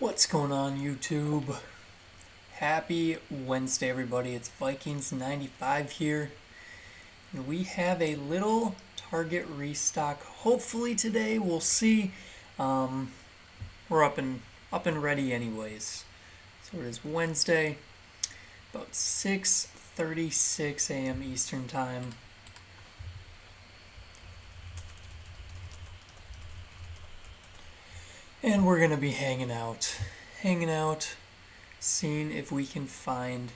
What's going on, YouTube? Happy Wednesday, everybody. It's Vikings 95 here, and we have a little Target restock. Hopefully today, we'll see. Um, we're up and ready, anyways. So it is Wednesday, about 6:36 a.m. Eastern time. And we're gonna be hanging out, seeing if we can find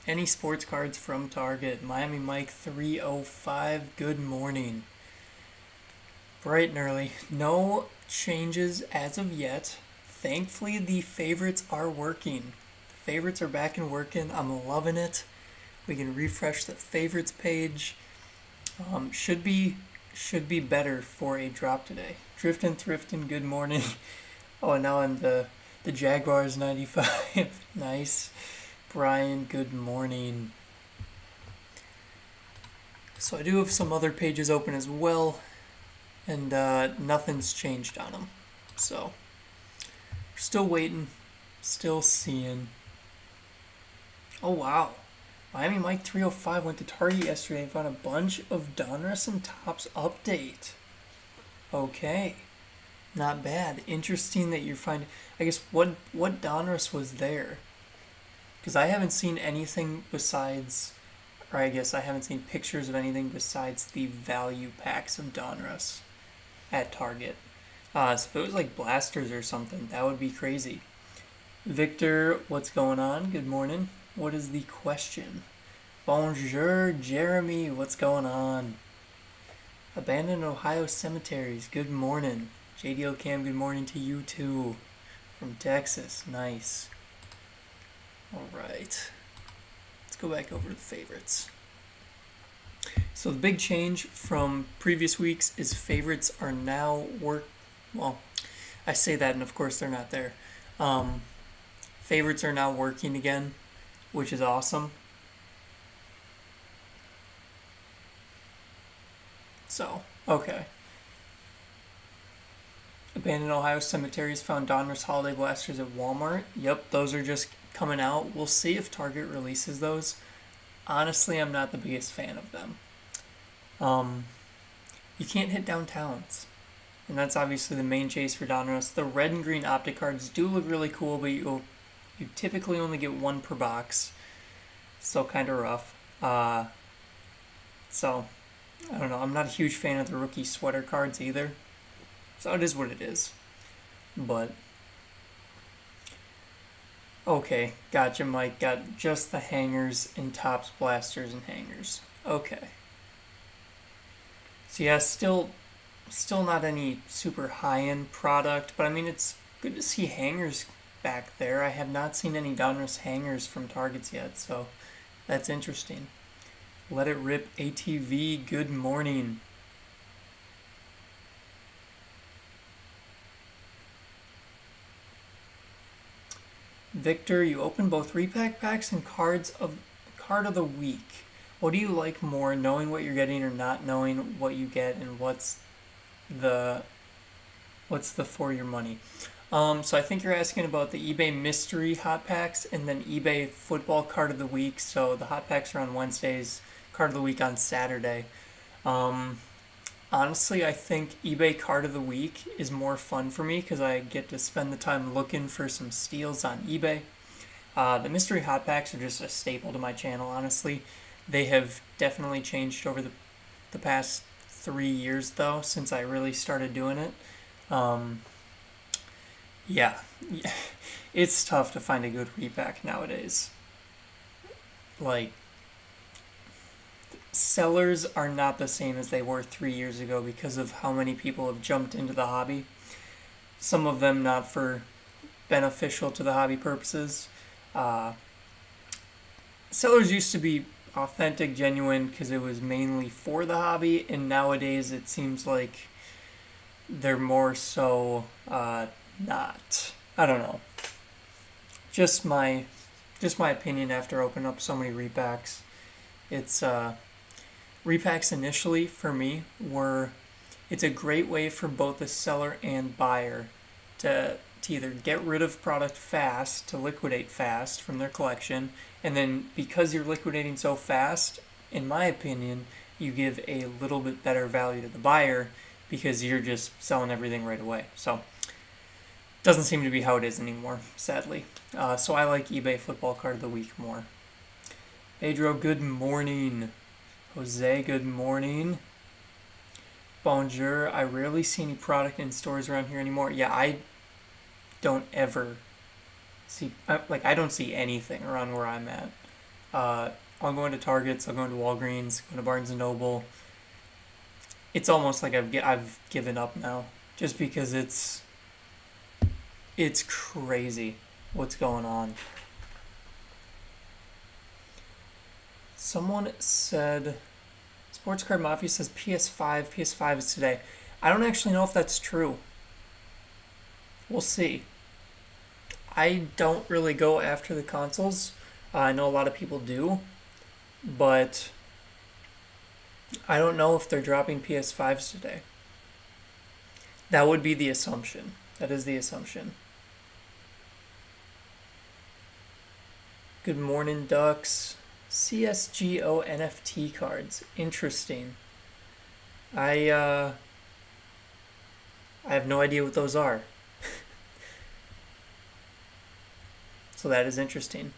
any sports cards from Target. Miami Mike 305, good morning. Bright and early. No changes as of yet. Thankfully, the favorites are working. The favorites are back and working. I'm loving it. We can refresh the favorites page. Should be better for a drop today. Drifting, thrifting, good morning. Oh, and now I'm the Jaguars 95. Nice. Brian, good morning. So I do have some other pages open as well, and nothing's changed on them. So we're still waiting, still seeing. Oh wow. Miami Mike 305 went to Target yesterday and found a bunch of Donruss and Topps update. Okay. Not bad. Interesting that you're finding. I guess what Donruss was there? Because I haven't seen anything besides, or I guess I haven't seen pictures of anything besides the value packs of Donruss at Target. So if it was like blasters or something, that would be crazy. Victor, what's going on? Good morning. What is the question? Bonjour, Jeremy. What's going on? Abandoned Ohio cemeteries. Good morning. JDL Cam, good morning to you too. From Texas. Nice. Alright. Let's go back over to the favorites. So the big change from previous weeks is favorites are now well, I say that and of course they're not there. Favorites are now working again, which is awesome. So, okay. Abandoned Ohio cemeteries found Donruss holiday blasters at Walmart. Yep, those are just coming out. We'll see if Target releases those. Honestly, I'm not the biggest fan of them. You can't hit downtowns, and that's obviously the main chase for Donruss. The red and green optic cards do look really cool, but you typically only get one per box, so kind of rough. So I don't know. I'm not a huge fan of the rookie sweater cards either. So it is what it is. But okay, gotcha, Mike. Got just the hangers and Topps blasters and hangers. Okay. So yeah, still not any super high-end product, but I mean it's good to see hangers back there. I have not seen any Donruss hangers from Targets yet, so that's interesting. Let it rip, ATV. Good morning. Victor, you open both repack packs and card of the week. What do you like more, knowing what you're getting or not knowing what you get, and what's the for your money? So I think you're asking about the eBay mystery hot packs and then eBay football card of the week. So the hot packs are on Wednesdays, card of the week on Saturday. Honestly, I think eBay card of the week is more fun for me because I get to spend the time looking for some steals on eBay. The mystery hot packs are just a staple to my channel, honestly. They have definitely changed over the past 3 years, though, since I really started doing it. Yeah, it's tough to find a good repack nowadays. Like, sellers are not the same as they were 3 years ago because of how many people have jumped into the hobby. Some of them not for beneficial to the hobby purposes. Sellers used to be authentic, genuine, because it was mainly for the hobby, and nowadays it seems like they're more so not. I don't know. Just my opinion after opening up so many repacks. It's repacks initially for me it's a great way for both the seller and buyer to to either get rid of product fast, to liquidate fast from their collection, and then because you're liquidating so fast, in my opinion, you give a little bit better value to the buyer because you're just selling everything right away. So doesn't seem to be how it is anymore, sadly. So I like eBay Football Card of the Week more. Pedro, good morning. Jose, good morning. Bonjour. I rarely see any product in stores around here anymore. Yeah, I don't ever see, I don't see anything around where I'm at. I'll go into Targets, I'll go into Walgreens, go to Barnes & Noble. It's almost like I've given up now, just because it's crazy what's going on. Someone said, Sports Card Mafia says PS5 is today. I don't actually know if that's true. We'll see. I don't really go after the consoles. I know a lot of people do, but I don't know if they're dropping PS5s today. That would be the assumption. That is the assumption. Good morning, Ducks. CSGO NFT cards. Interesting. I have no idea what those are. So that is interesting.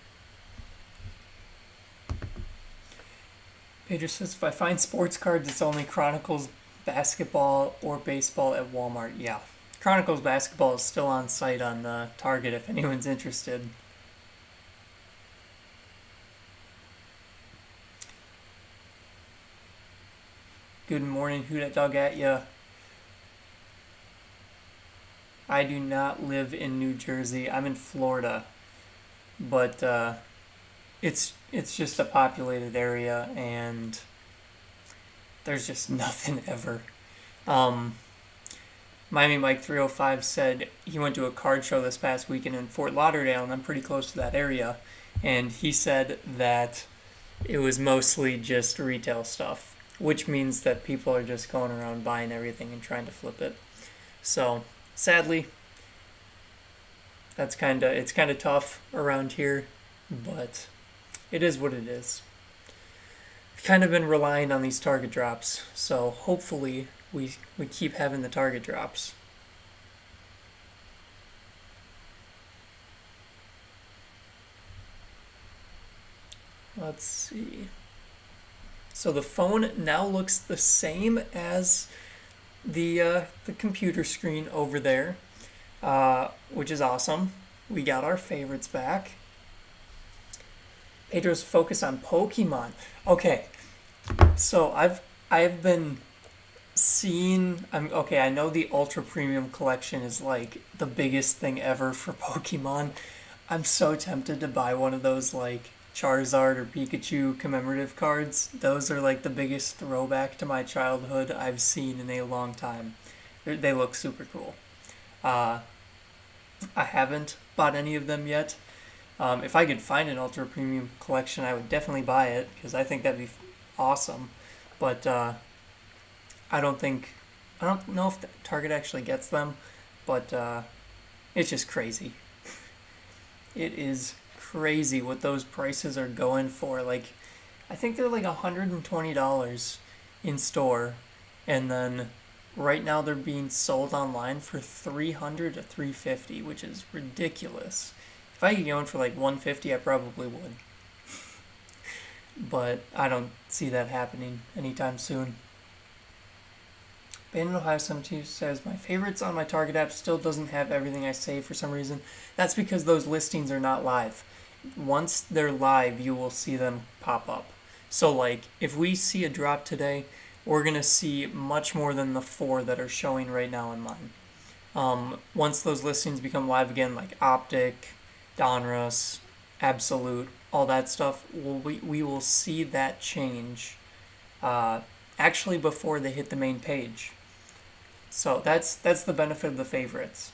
Pedro says, if I find sports cards, it's only Chronicles basketball or baseball at Walmart. Yeah. Chronicles basketball is still on site on Target if anyone's interested. Good morning, who that dog at ya? I do not live in New Jersey. I'm in Florida, but it's just a populated area, and there's just nothing ever. Miami Mike 305 said he went to a card show this past weekend in Fort Lauderdale, and I'm pretty close to that area, and he said that it was mostly just retail stuff, which means that people are just going around buying everything and trying to flip it. So sadly, it's kind of tough around here, but it is what it is. We've kind of been relying on these Target drops, so hopefully we keep having the Target drops. Let's see. So the phone now looks the same as the computer screen over there, which is awesome. We got our favorites back. Pedro's focus on Pokemon. Okay, so I've been seeing. I know the Ultra Premium Collection is like the biggest thing ever for Pokemon. I'm so tempted to buy one of those like Charizard or Pikachu commemorative cards. Those are like the biggest throwback to my childhood I've seen in a long time. They look super cool. I haven't bought any of them yet. If I could find an Ultra Premium Collection, I would definitely buy it because I think that'd be awesome. But I don't know if Target actually gets them, but it's just crazy. It is crazy what those prices are going for. Like, I think they're like $120 in store, and then right now they're being sold online for $300 to $350, which is ridiculous. If I could get one for like $150, I probably would. But I don't see that happening anytime soon. Bandon Ohio 72 says, my favorites on my Target app still doesn't have everything I save for some reason. That's because those listings are not live. Once they're live, you will see them pop up. So like, if we see a drop today, we're going to see much more than the 4 that are showing right now in mine. Once those listings become live again, like Optic, Donruss, Absolute, all that stuff, we will see that change actually before they hit the main page. So that's the benefit of the favorites.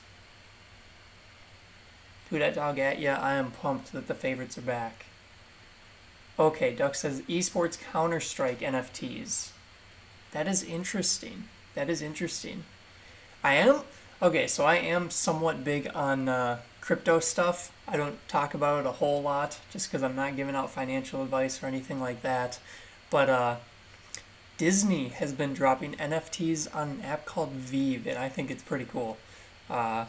Who that dog at? Yeah, I am pumped that the favorites are back. Okay, Duck says esports Counter-Strike NFTs. That is interesting. I am Okay, so I am somewhat big on crypto stuff. I don't talk about it a whole lot just because I'm not giving out financial advice or anything like that. But Disney has been dropping NFTs on an app called Vive, and I think it's pretty cool. Uh,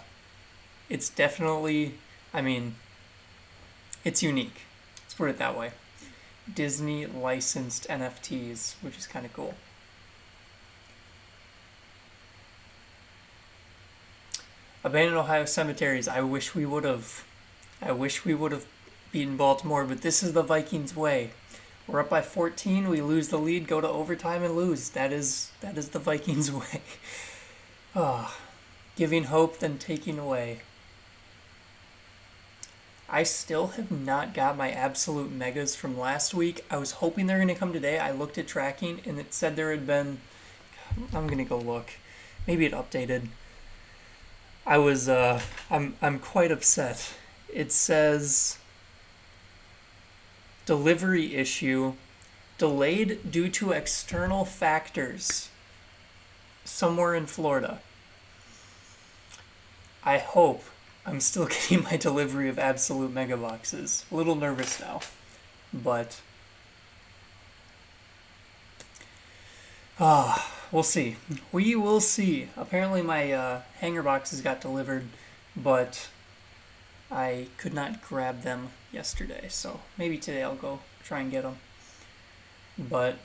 it's definitely, I mean, it's unique. Let's put it that way. Disney licensed NFTs, which is kind of cool. Abandoned Ohio cemeteries. I wish we would have. I wish we would have beaten Baltimore, but this is the Vikings way. We're up by 14. We lose the lead, go to overtime, and lose. That is the Vikings way. Ah, giving hope, then taking away. I still have not got my absolute megas from last week. I was hoping they're going to come today. I looked at tracking and it said there had been. I'm going to go look. Maybe it updated. I'm quite upset. It says delivery issue delayed due to external factors somewhere in Florida. I hope I'm still getting my delivery of absolute mega boxes. A little nervous now, but we'll see. We will see. Apparently my hanger boxes got delivered, but I could not grab them yesterday, so maybe today I'll go try and get them. But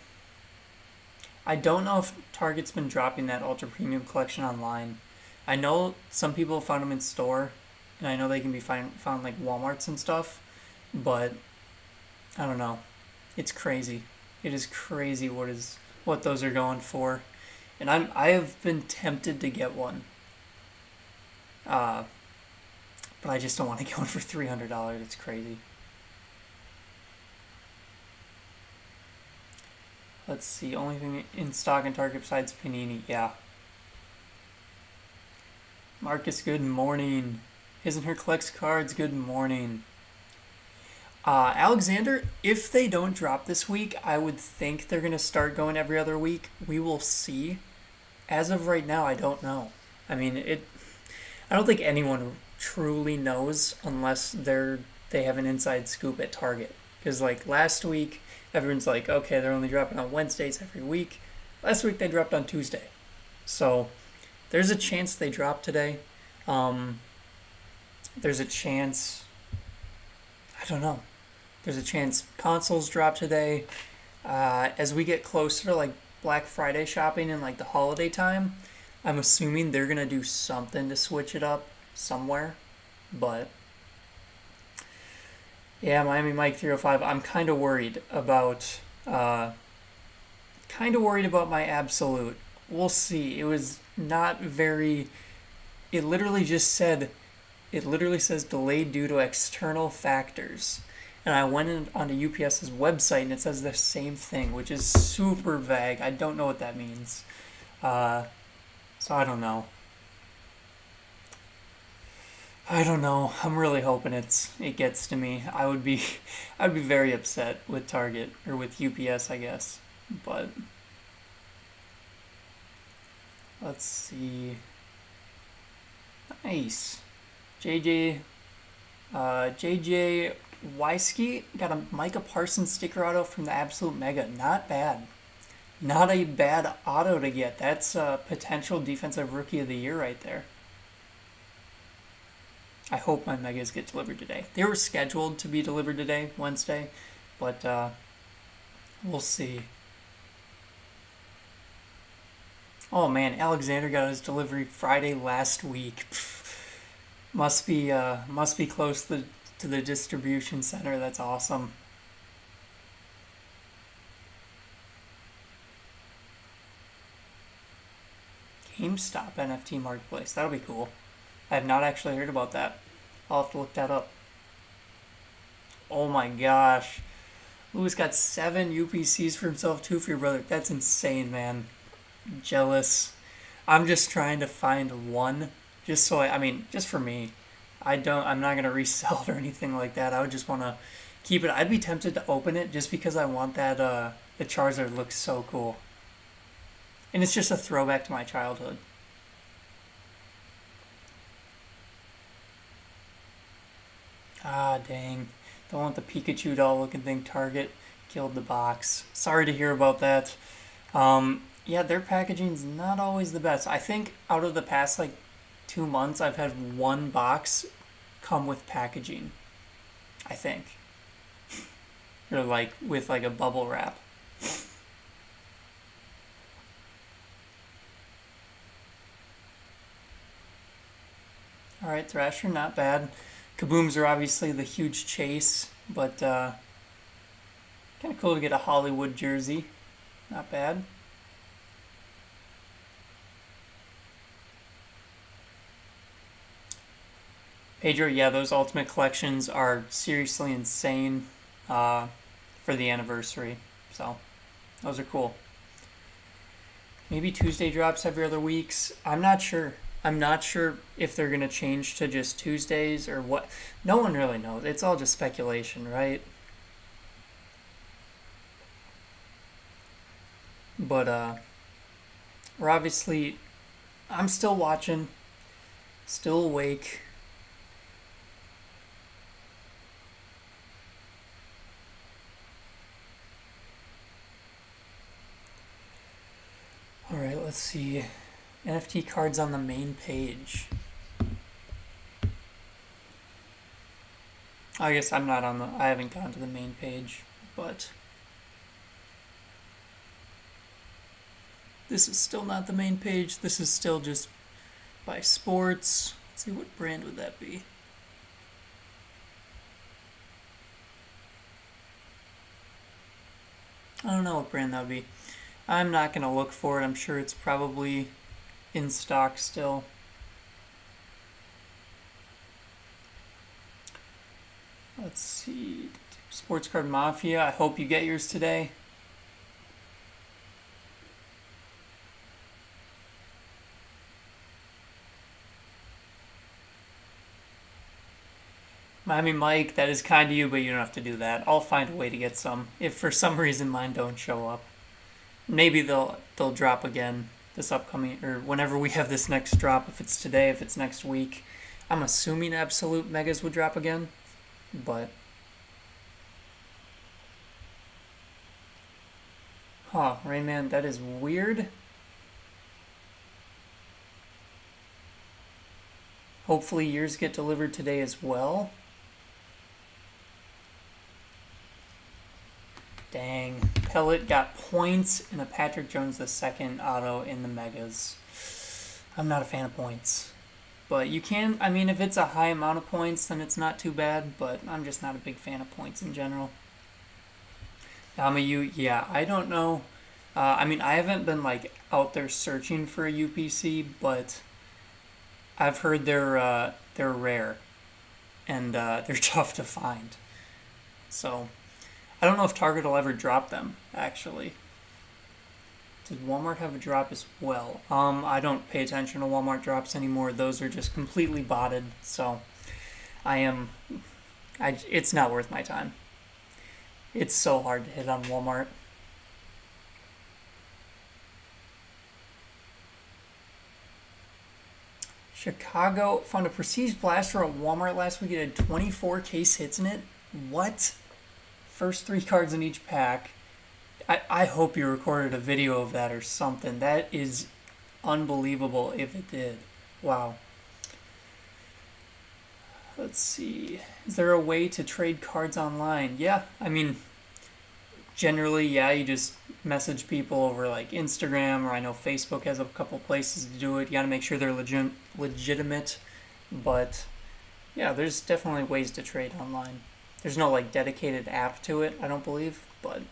I don't know if Target's been dropping that ultra premium collection online. I know some people found them in store, and I know they can be found like Walmarts and stuff, but I don't know. It's crazy. It is crazy what those are going for, and I have been tempted to get one, but I just don't want to get one for $300. It's crazy. Let's see. Only thing in stock in Target besides Panini. Yeah. Marcus, good morning. His and Her collects cards. Good morning. Alexander, if they don't drop this week, I would think they're going to start going every other week. We will see. As of right now, I don't know. I mean, I don't think anyone truly knows unless they have an inside scoop at Target. Because like last week, everyone's like, okay, they're only dropping on Wednesdays every week. Last week they dropped on Tuesday. So there's a chance they drop today. There's a chance, I don't know. There's a chance consoles drop today. As we get closer to like Black Friday shopping and like the holiday time, I'm assuming they're going to do something to switch it up somewhere. But yeah, Miami Mike 305. I'm kind of worried about my absolute. We'll see. It was not very. It literally says delayed due to external factors. And I went onto UPS's website and it says the same thing, which is super vague. I don't know what that means. So I don't know. I'm really hoping it gets to me. I'd be very upset with Target or with UPS, I guess. But let's see. Nice. JJ Wyski got a Micah Parsons sticker auto from the Absolute Mega. Not bad. Not a bad auto to get. That's a potential defensive rookie of the year right there. I hope my Megas get delivered today. They were scheduled to be delivered today, Wednesday, but we'll see. Oh man, Alexander got his delivery Friday last week. Must be close to the distribution center. That's awesome. GameStop NFT Marketplace. That'll be cool. I have not actually heard about that. I'll have to look that up. Oh my gosh. Lewis got 7 UPCs for himself, 2 for your brother. That's insane, man. Jealous. I'm just trying to find one. Just so just for me. I'm not going to resell it or anything like that. I would just want to keep it. I'd be tempted to open it just because I want that, the Charizard looks so cool. And it's just a throwback to my childhood. Ah, dang. Don't want the Pikachu doll looking thing. Target killed the box. Sorry to hear about that. Yeah, their packaging's not always the best. I think out of the past like 2 months, I've had one box come with packaging. I think. Or like with like a bubble wrap. Alright, Thrasher, not bad. Kabooms are obviously the huge chase, but kind of cool to get a Hollywood jersey. Not bad. Pedro, yeah, those Ultimate Collections are seriously insane for the anniversary. So, those are cool. Maybe Tuesday drops every other weeks. I'm not sure. I'm not sure if they're going to change to just Tuesdays or what. No one really knows. It's all just speculation, right? But we're obviously. I'm still watching, still awake. All right, let's see. NFT cards on the main page. I guess I'm not on the. I haven't gone to the main page, but this is still not the main page. This is still just by sports. Let's see, what brand would that be? I don't know what brand that would be. I'm not going to look for it. I'm sure it's probably in stock still. Let's see. Sports Card Mafia. I hope you get yours today. Miami Mike, that is kind of you, but you don't have to do that. I'll find a way to get some. If for some reason mine don't show up, maybe they'll drop again this upcoming or whenever we have this next drop. If it's today, if it's next week, I'm assuming Absolute Megas would drop again, but Rainman, that is weird. Hopefully yours get delivered today as well. Dang. Pellet got points and a Patrick Jones II auto in the Megas. I'm not a fan of points. But you can, I mean, if it's a high amount of points, then it's not too bad, but I'm just not a big fan of points in general. Yamayu, yeah, I don't know. I mean, I haven't been, like, out there searching for a UPC, but I've heard they're rare, and they're tough to find. So, I don't know if Target will ever drop them, actually. Does Walmart have a drop as well? I don't pay attention to Walmart drops anymore. Those are just completely botted, so it's not worth my time. It's so hard to hit on Walmart. Chicago found a Prestige Blaster at Walmart last week. It had 24 case hits in it. What? First 3 cards in each pack. I hope you recorded a video of that or something. That is unbelievable if it did. Wow. Let's see. Is there a way to trade cards online? Yeah, I mean, generally, yeah, you just message people over like Instagram, or I know Facebook has a couple places to do it. You gotta make sure they're legitimate, but yeah, there's definitely ways to trade online. There's no like dedicated app to it, I don't believe, but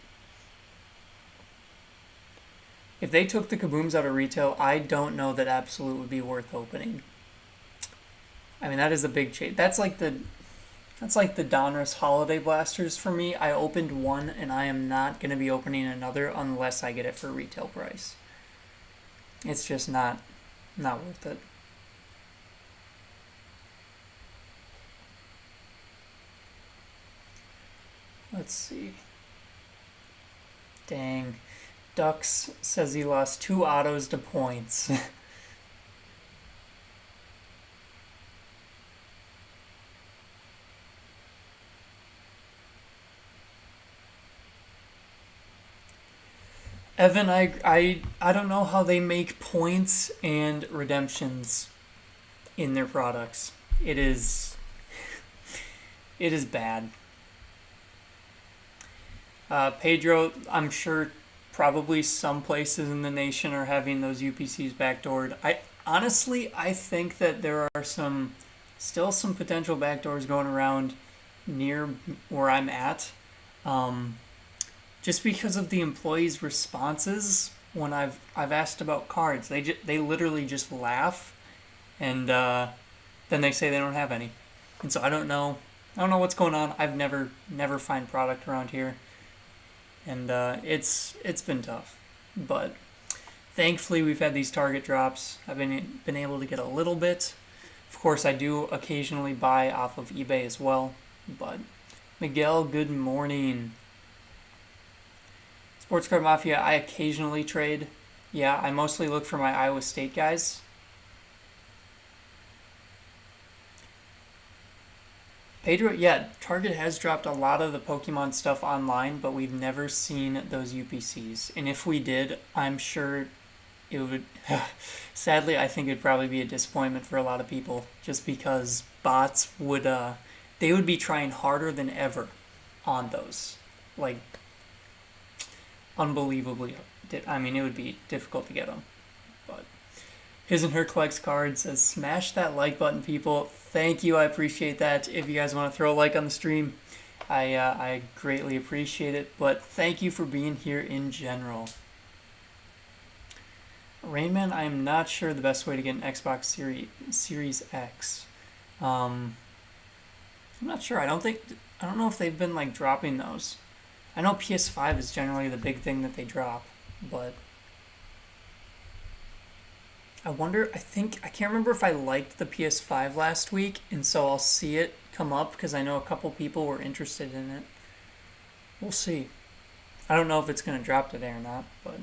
if they took the Kabooms out of retail, I don't know that Absolute would be worth opening. I mean, that is a big change. That's like the Donruss Holiday Blasters for me. I opened one, and I am not going to be opening another unless I get it for retail price. It's just not worth it. Let's see. Dang. Ducks says he lost 2 autos to points. Evan, I don't know how they make points and redemptions in their products. It is bad. Pedro, I'm sure probably some places in the nation are having those UPCs backdoored. I think that there are still some potential backdoors going around near where I'm at. Um, just because of the employees' responses when I've asked about cards, they literally just laugh and then they say they don't have any, and so I don't know what's going on. I've never find product around here, and it's been tough, but thankfully we've had these target drops. I've been able to get a little bit. Of course, I do occasionally buy off of eBay as well, but Miguel, good morning. Sports Card Mafia, I occasionally trade. Yeah, I mostly look for my Iowa State guys. Pedro, yeah, Target has dropped a lot of the Pokemon stuff online, but we've never seen those UPCs. And if we did, I'm sure it would. Sadly, I think it'd probably be a disappointment for a lot of people, just because bots would they would be trying harder than ever on those, like unbelievably. I mean, it would be difficult to get them, but his and her collects cards says smash that like button, people. Thank you, I appreciate that. If you guys want to throw a like on the stream, I greatly appreciate it. But thank you for being here in general. Rainman, I am not sure the best way to get an Xbox Series X. I'm not sure. I don't know if they've been like dropping those. I know PS5 is generally the big thing that they drop, but I can't remember if I liked the PS5 last week, and so I'll see it come up because I know a couple people were interested in it. We'll see. I don't know if it's going to drop today or not, but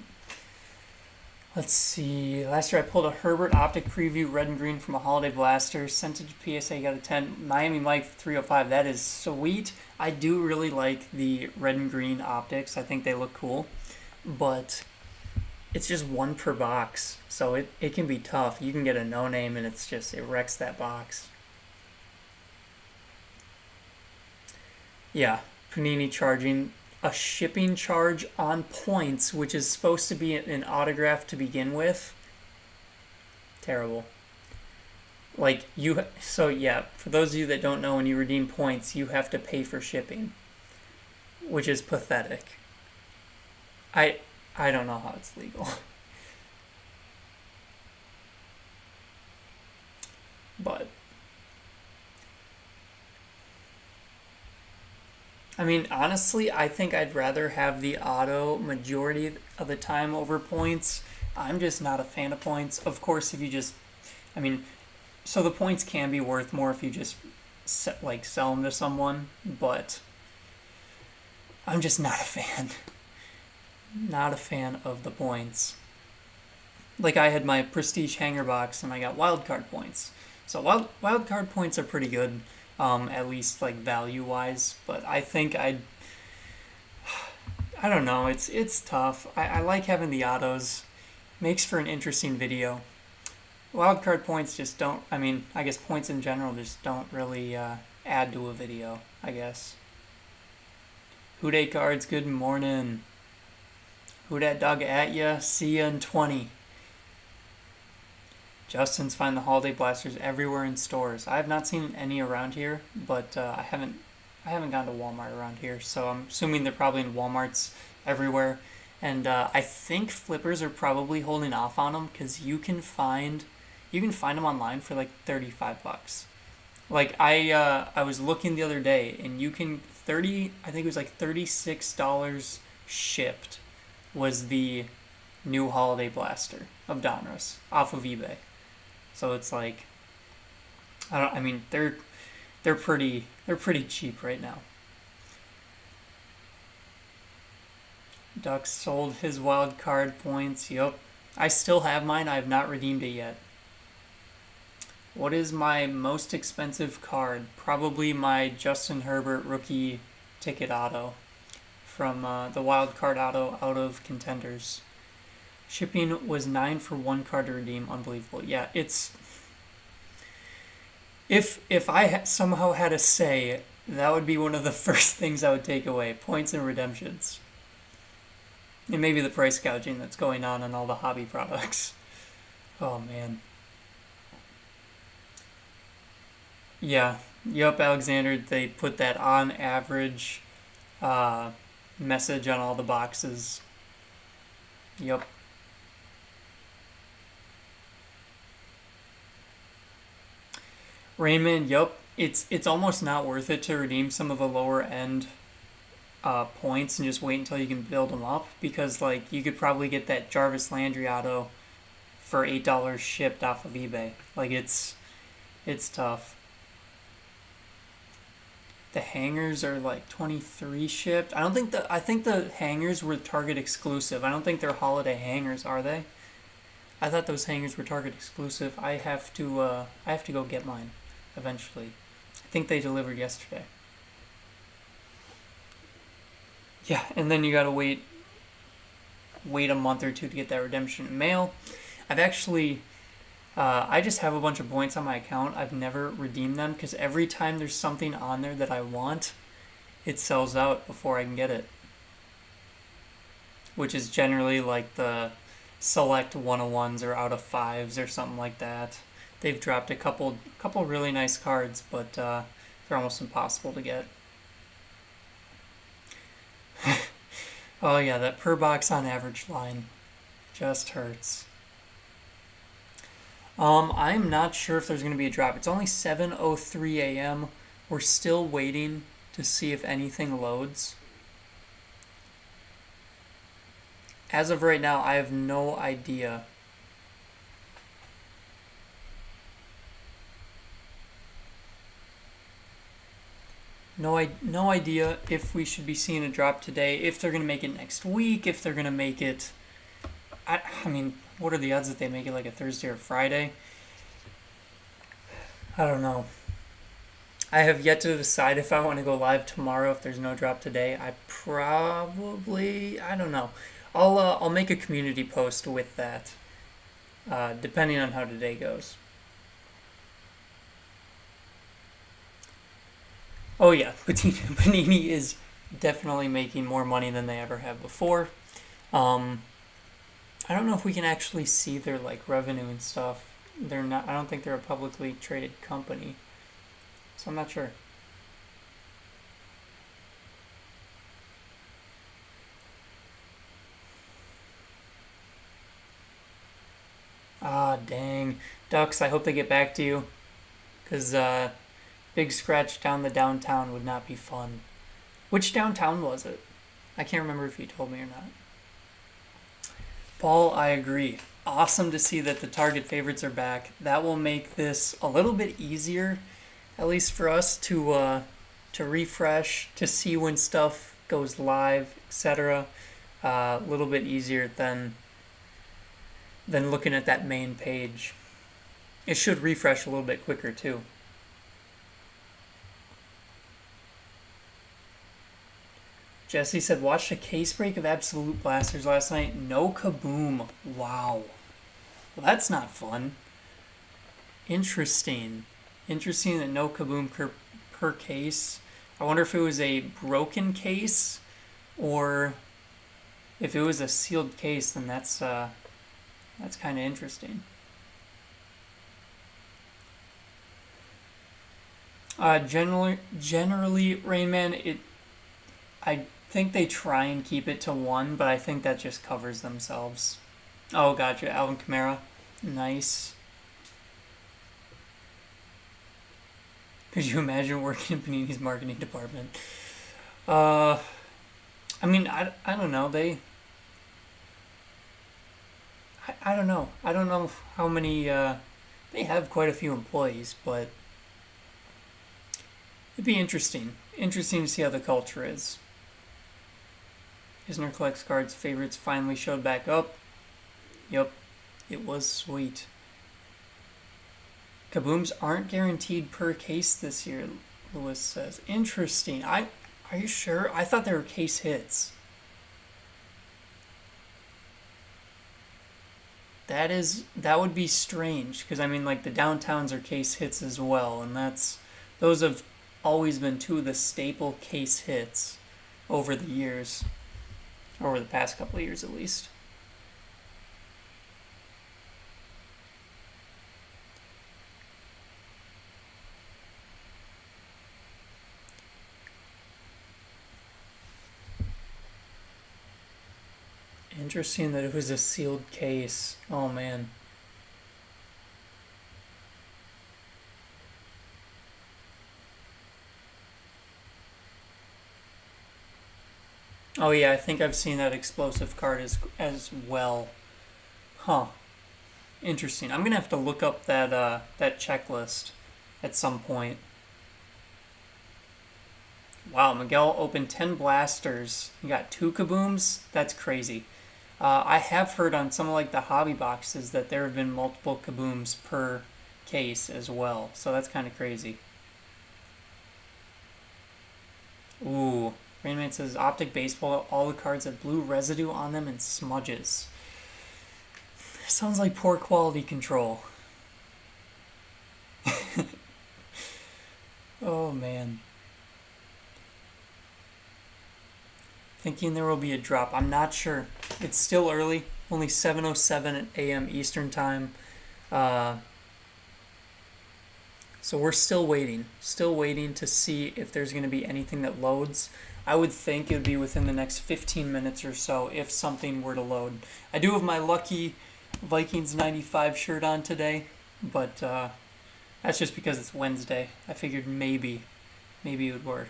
let's see. Last year I pulled a Herbert Optic Preview Red and Green from a Holiday Blaster, sent it to PSA, got a 10. Miami Mike 305, that is sweet. I do really like the red and green optics. I think they look cool, but it's just one per box, so it can be tough. You can get a no-name and it wrecks that box. Yeah, Panini charging a shipping charge on points, which is supposed to be an autograph to begin with. Terrible. So yeah, for those of you that don't know, when you redeem points, you have to pay for shipping, which is pathetic. I don't know how it's legal. But I mean, honestly, I think I'd rather have the auto majority of the time over points. I'm just not a fan of points. Of course, if you just, I mean, so the points can be worth more if you just sell them to someone, but I'm just not a fan. Not a fan of the points. Like I had my Prestige Hanger box and I got wildcard points. So wildcard points are pretty good, at least like value wise. But I think I don't know. It's tough. I like having the autos. Makes for an interesting video. Wildcard points just don't. I mean, I guess points in general just don't really add to a video, I guess. Who Day Cards, good morning. Who Dat Dog at ya? See ya in 20. Justin's find the holiday blasters everywhere in stores. I have not seen any around here, but I haven't gone to Walmart around here, so I'm assuming they're probably in Walmarts everywhere. And I think flippers are probably holding off on them because you can find them online for like $35. Like I was looking the other day, and you can I think it was like $36 shipped was the new holiday blaster of Donruss off of eBay. So it's like I mean they're pretty cheap right now. Duck sold his wild card points. Yep. I still have mine. I have not redeemed it yet. What is my most expensive card? Probably my Justin Herbert rookie ticket auto from the wild card auto out of contenders. Shipping was 9 for 1 card to redeem. Unbelievable. Yeah, it's... If I somehow had a say, that would be one of the first things I would take away. Points and redemptions. And maybe the price gouging that's going on all the hobby products. Oh, man. Yeah. Yep, Alexander, they put that on average message on all the boxes. Yep. Raymond, yep. It's almost not worth it to redeem some of the lower end points and just wait until you can build them up, because like you could probably get that Jarvis Landry auto for $8 shipped off of eBay. Like it's tough. The hangers are like 23 shipped. I think the hangers were Target exclusive. I don't think they're holiday hangers, are they? I thought those hangers were Target exclusive. I have to go get mine eventually. I think they delivered yesterday. Yeah, and then you gotta wait a month or two to get that redemption in mail. I've actually, I just have a bunch of points on my account. I've never redeemed them because every time there's something on there that I want, it sells out before I can get it. Which is generally like the select 101s or out of 5s or something like that. They've dropped a couple really nice cards, but they're almost impossible to get. Oh yeah, that per box on average line just hurts. I'm not sure if there's going to be a drop. It's only 7:03 a.m. We're still waiting to see if anything loads. As of right now, I have no idea. No idea if we should be seeing a drop today, if they're going to make it next week, if they're going to make it... I mean, what are the odds that they make it like a Thursday or Friday? I don't know. I have yet to decide if I want to go live tomorrow if there's no drop today. I don't know. I'll make a community post with that, depending on how today goes. Oh yeah, Panini is definitely making more money than they ever have before. I don't know if we can actually see their like revenue and stuff. They're not. I don't think they're a publicly traded company, so I'm not sure. Ah, dang. Ducks, I hope they get back to you, because big scratch down the downtown would not be fun. Which downtown was it? I can't remember if you told me or not. Paul, I agree. Awesome to see that the Target favorites are back. That will make this a little bit easier, at least for us to refresh, to see when stuff goes live, etc. A little bit easier than looking at that main page. It should refresh a little bit quicker too. Jesse said, watched a case break of Absolute Blasters last night. No kaboom. Wow. Well, that's not fun. Interesting. Interesting that no kaboom per case. I wonder if it was a broken case or if it was a sealed case, then that's kind of interesting. Generally, Rayman, I think they try and keep it to 1, but I think that just covers themselves. Oh, gotcha. Alvin Kamara. Nice. Could you imagine working in Panini's marketing department? I mean, I don't know. I don't know. I don't know how many... they have quite a few employees, but... it'd be interesting. Interesting to see how the culture is. Isner Collects Cards favorites finally showed back up. Yep, it was sweet. Kabooms aren't guaranteed per case this year, Lewis says. Interesting. Are you sure? I thought they were case hits. That would be strange because I mean like the downtowns are case hits as well, and those have always been two of the staple case hits over the years, over the past couple of years at least. Interesting that it was a sealed case. Oh man. Oh yeah, I think I've seen that explosive card as well. Huh. Interesting. I'm gonna have to look up that checklist at some point. Wow, Miguel opened 10 blasters. He got 2 kabooms. That's crazy. I have heard on some of like the hobby boxes that there have been multiple kabooms per case as well. So that's kind of crazy. Ooh, Rainman says Optic Baseball. All the cards have blue residue on them and smudges. Sounds like poor quality control. Oh man. Thinking there will be a drop. I'm not sure. It's still early. Only 7:07 a.m. Eastern time. So we're still waiting. Still waiting to see if there's going to be anything that loads. I would think it would be within the next 15 minutes or so if something were to load. I do have my lucky Vikings 95 shirt on today, but that's just because it's Wednesday. I figured maybe it would work.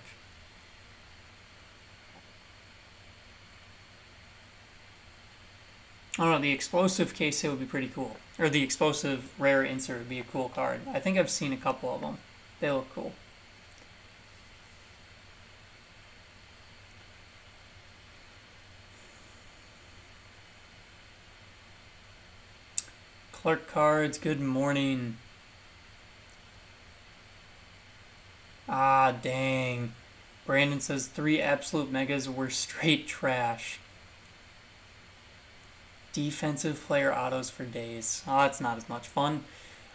I don't know, the explosive case it would be pretty cool. Or the explosive rare insert would be a cool card. I think I've seen a couple of them. They look cool. Clark Cards, good morning. Ah, dang. Brandon says 3 absolute megas were straight trash. Defensive player autos for days. Oh, that's not as much fun.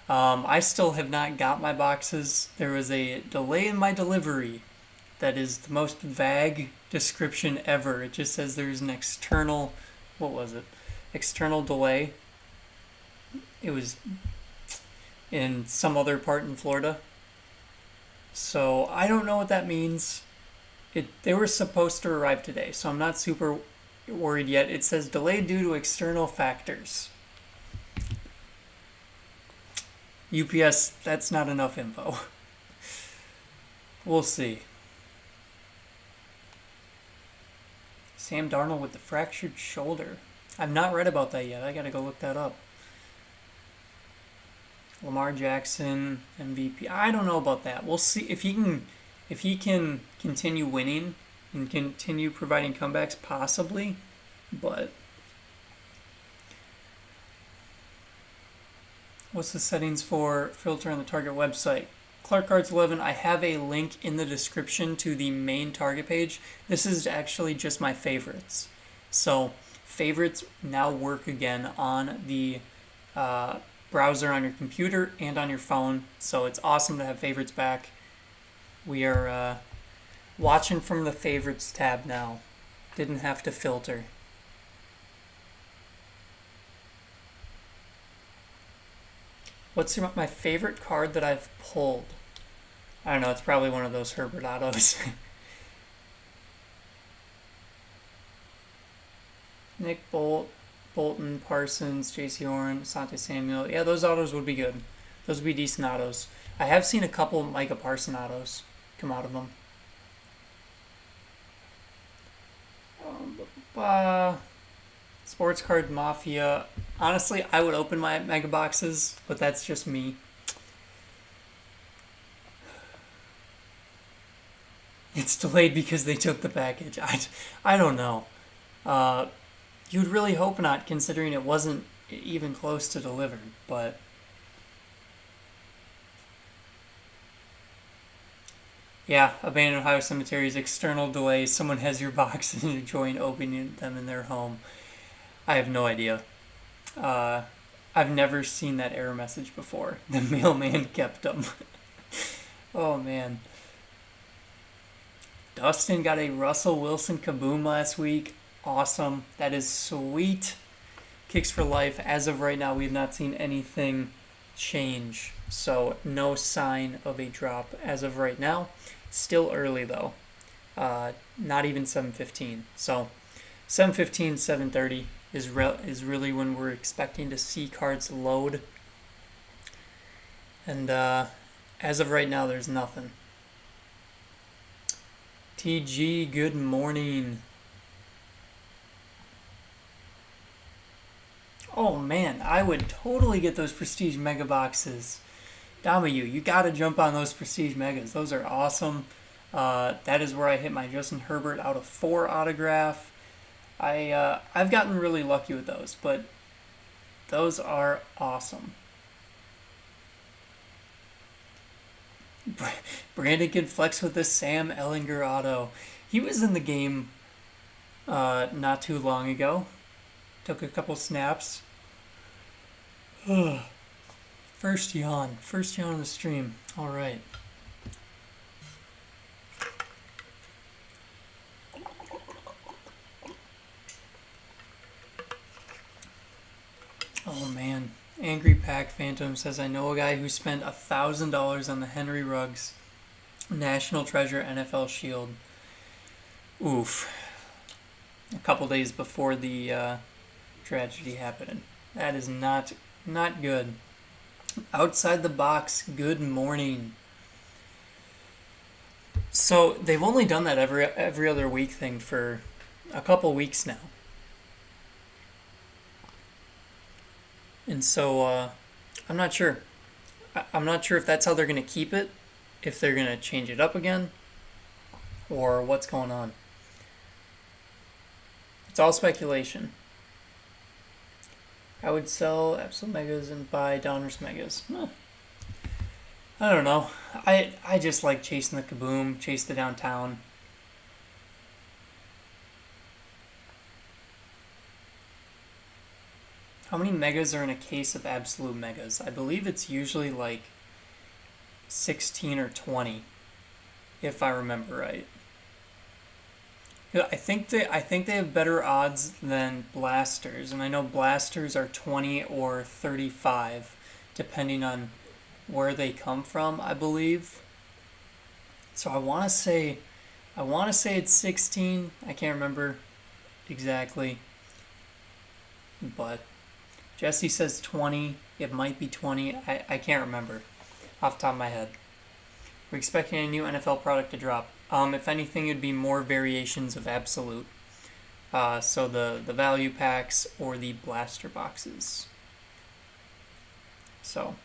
I still have not got my boxes. There was a delay in my delivery that is the most vague description ever. It just says there's an external, what was it? External delay. It was in some other part in Florida. So I don't know what that means. They were supposed to arrive today, so I'm not super worried yet. It says delayed due to external factors. UPS, that's not enough info. We'll see. Sam Darnold with the fractured shoulder. I've not read about that yet. I gotta go look that up. Lamar Jackson, MVP. I don't know about that. We'll see if he can continue winning and continue providing comebacks, possibly. But what's the settings for filter on the Target website? Clark Cards 11, I have a link in the description to the main Target page. This is actually just my favorites. So favorites now work again on the browser on your computer and on your phone. So it's awesome to have favorites back. We are watching from the favorites tab now. Didn't have to filter. What's my favorite card that I've pulled? I don't know, it's probably one of those Herbert autos. Nick Bolton, Parsons, J.C. Horn, Sante Samuel. Yeah, those autos would be good. Those would be decent autos. I have seen a couple Micah Parson autos come out of them. Sports Card Mafia. Honestly, I would open my mega boxes, but that's just me. It's delayed because they took the package. I don't know. You'd really hope not, considering it wasn't even close to delivered, but Yeah, abandoned Ohio cemeteries, external delay. Someone has your box and you join opening them in their home. I have no idea. Uh, I've never seen that error message before. The mailman kept them. Oh man. Dustin got a Russell Wilson kaboom last week. Awesome. That is sweet. Kicks for life. As of right now, we have not seen anything change. So no sign of a drop as of right now. Still early though. Not even 7:15. So 7:15, 7:30 is really when we're expecting to see cards load. And as of right now, there's nothing. TG, good morning. Oh man, I would totally get those Prestige Mega Boxes. Damayu, you gotta jump on those Prestige Megas. Those are awesome. That is where I hit my Justin Herbert out of 4 autograph. I've gotten really lucky with those, but those are awesome. Brandon can flex with the Sam Ellinger auto. He was in the game not too long ago. Took a couple snaps. First yawn on the stream. All right. Oh man. Angry Pack Phantom says, I know a guy who spent $1,000 on the Henry Ruggs National Treasure NFL Shield. Oof. A couple days before the tragedy happened. That is not good. Outside the box, good morning. So they've only done that every other week thing for a couple weeks now. And so I'm not sure. I'm not sure if that's how they're going to keep it, if they're going to change it up again, or what's going on. It's all speculation. I would sell Absolute Megas and buy Donruss Megas. I don't know. I just like chasing the kaboom, chase the downtown. How many megas are in a case of Absolute Megas? I believe it's usually like 16 or 20, if I remember right. I think they have better odds than blasters, and I know blasters are 20 or 35, depending on where they come from, I believe. So I want to say it's 16. I can't remember exactly, but Jesse says 20. It might be 20. I can't remember off the top of my head. We're expecting a new NFL product to drop. If anything, it'd be more variations of Absolute. So the value packs or the blaster boxes. So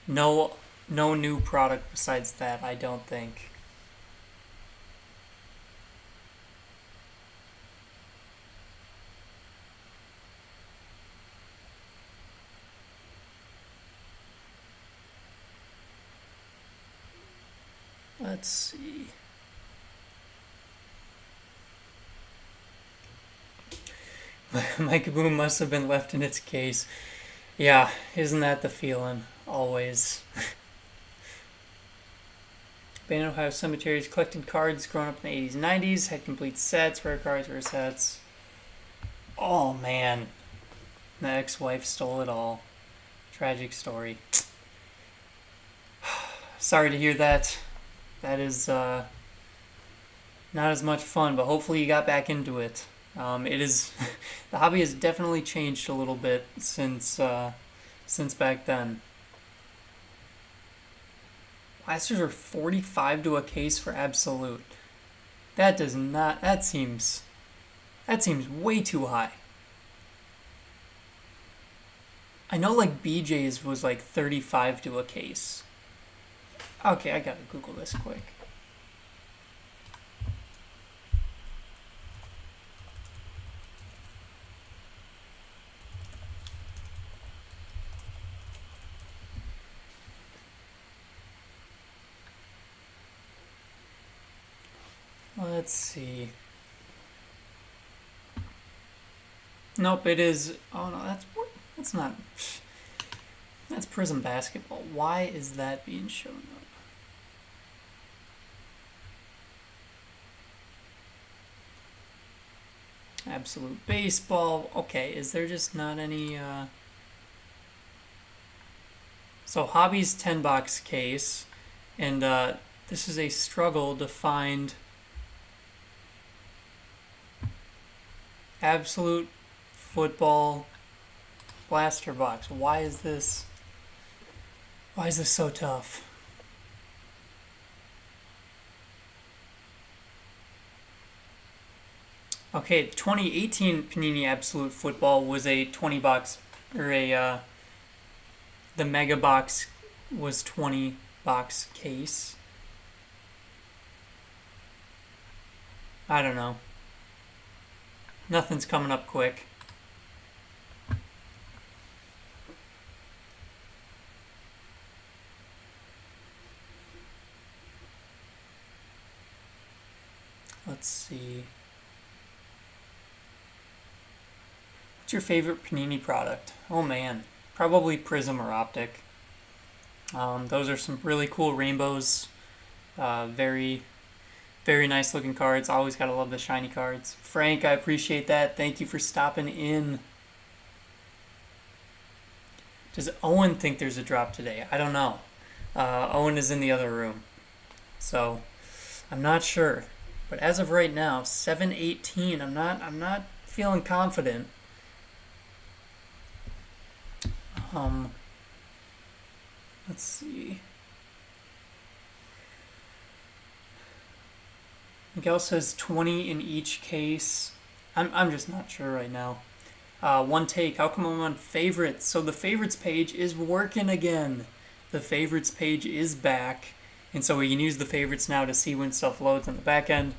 no new product besides that, I don't think. Let's see. My kaboom must have been left in its case. Yeah, isn't that the feeling? Always. Abandoned Ohio cemeteries, collected cards growing up in the 80s and 90s, had complete sets, rare cards, rare sets. Oh man. The ex-wife stole it all. Tragic story. Sorry to hear that. That is not as much fun, but hopefully you got back into it. It is the hobby has definitely changed a little bit since back then. Blasters are 45 to a case for Absolute. That seems way too high. I know like BJ's was like 35 to a case. Okay, I gotta Google this quick. Let's see. Nope, it is. Oh no, that's not. That's Prism Basketball. Why is that being shown up? Absolute Baseball. Okay, is there just not any? So Hobby's 10-box case, and this is a struggle to find Absolute Football Blaster box. Why is this so tough? Okay, 2018 Panini Absolute Football was a 20 box, or the Mega Box was 20 box case. I don't know. Nothing's coming up quick. Let's see. What's your favorite Panini product? Oh man, probably Prism or Optic. Those are some really cool rainbows. Very, very nice looking cards. Always gotta love the shiny cards. Frank, I appreciate that. Thank you for stopping in. Does Owen think there's a drop today? I don't know. Owen is in the other room, so I'm not sure. But as of right now, 718. I'm not feeling confident. Let's see. Miguel says 20 in each case. I'm just not sure right now. One take. How come I'm on favorites? So the favorites page is working again. The favorites page is back. And so we can use the favorites now to see when stuff loads on the back end.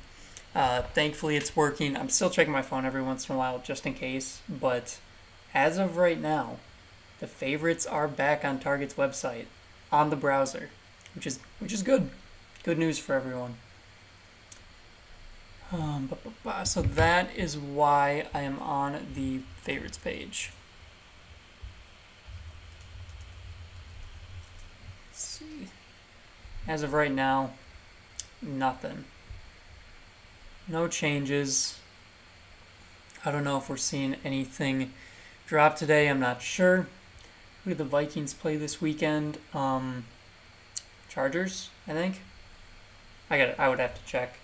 Thankfully it's working. I'm still checking my phone every once in a while just in case. But as of right now, the favorites are back on Target's website on the browser, which is good. Good news for everyone. So that is why I am on the favorites page. Let's see. As of right now, nothing. No changes. I don't know if we're seeing anything drop today. I'm not sure. Who do the Vikings play this weekend? Chargers, I think. I would have to check.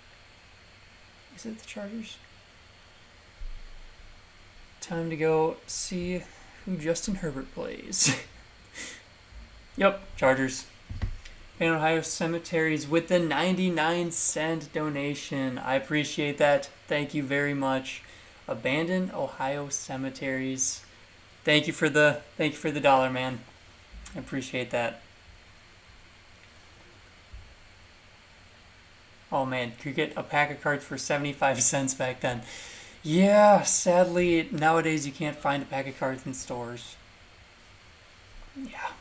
Is it the Chargers? Time to go see who Justin Herbert plays. Yep, Chargers. And Ohio Cemeteries with the 99-cent donation. I appreciate that. Thank you very much. Abandoned Ohio Cemeteries. Thank you for the dollar, man. I appreciate that. Oh man, could get a pack of cards for 75 cents back then. Yeah, sadly nowadays you can't find a pack of cards in stores. Yeah.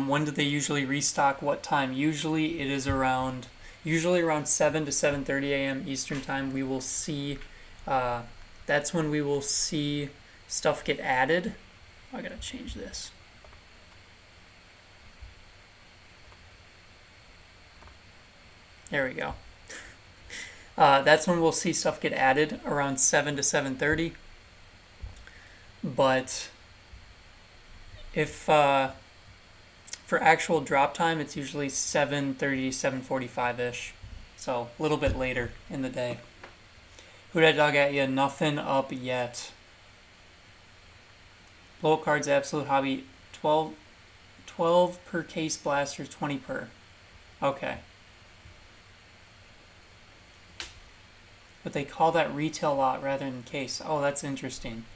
When do they usually restock? What time? Usually it is around 7 to 7:30 a.m. Eastern time. We will see. That's when we will see stuff get added. Oh, I gotta change this. There we go. That's when we'll see stuff get added around 7 to 7:30. But if for actual drop time, it's usually 7:30, 7:45-ish. So a little bit later in the day. Who that dog at you? Nothing up yet. Blow cards, absolute hobby. 12 per case blaster, 20 per. Okay. But they call that retail lot rather than case. Oh, that's interesting.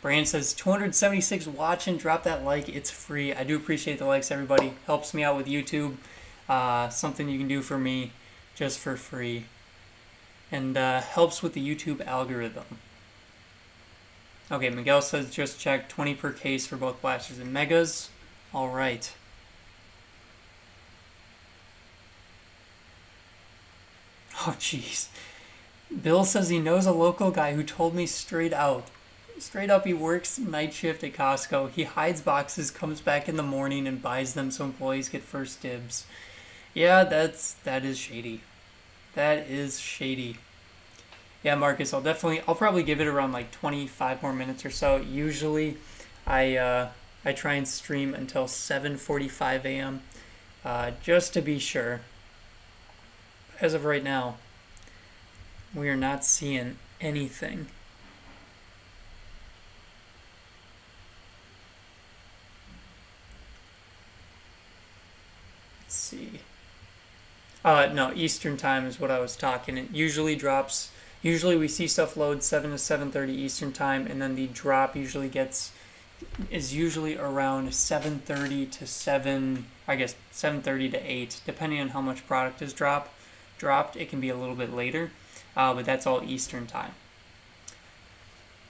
Brand says 276 watching. Drop that like. It's free. I do appreciate the likes, everybody. Helps me out with YouTube. Something you can do for me just for free. And helps with the YouTube algorithm. Okay, Miguel says just check 20 per case for both blasters and megas. All right. Oh, jeez. Bill says he knows a local guy who told me straight up, he works night shift at Costco. He hides boxes, comes back in the morning, and buys them so employees get first dibs. Yeah, that is shady. That is shady. Yeah, Marcus, I'll probably give it around like 25 more minutes or so. Usually, I try and stream until 7:45 a.m. Just to be sure. As of right now, we are not seeing anything. Let's see. No, Eastern time is what I was talking. It usually drops. Usually we see stuff load 7 to 7:30 Eastern time, and then the drop is usually around 7:30 to 7. I guess 7:30 to 8, depending on how much product is dropped. It can be a little bit later, but that's all Eastern time.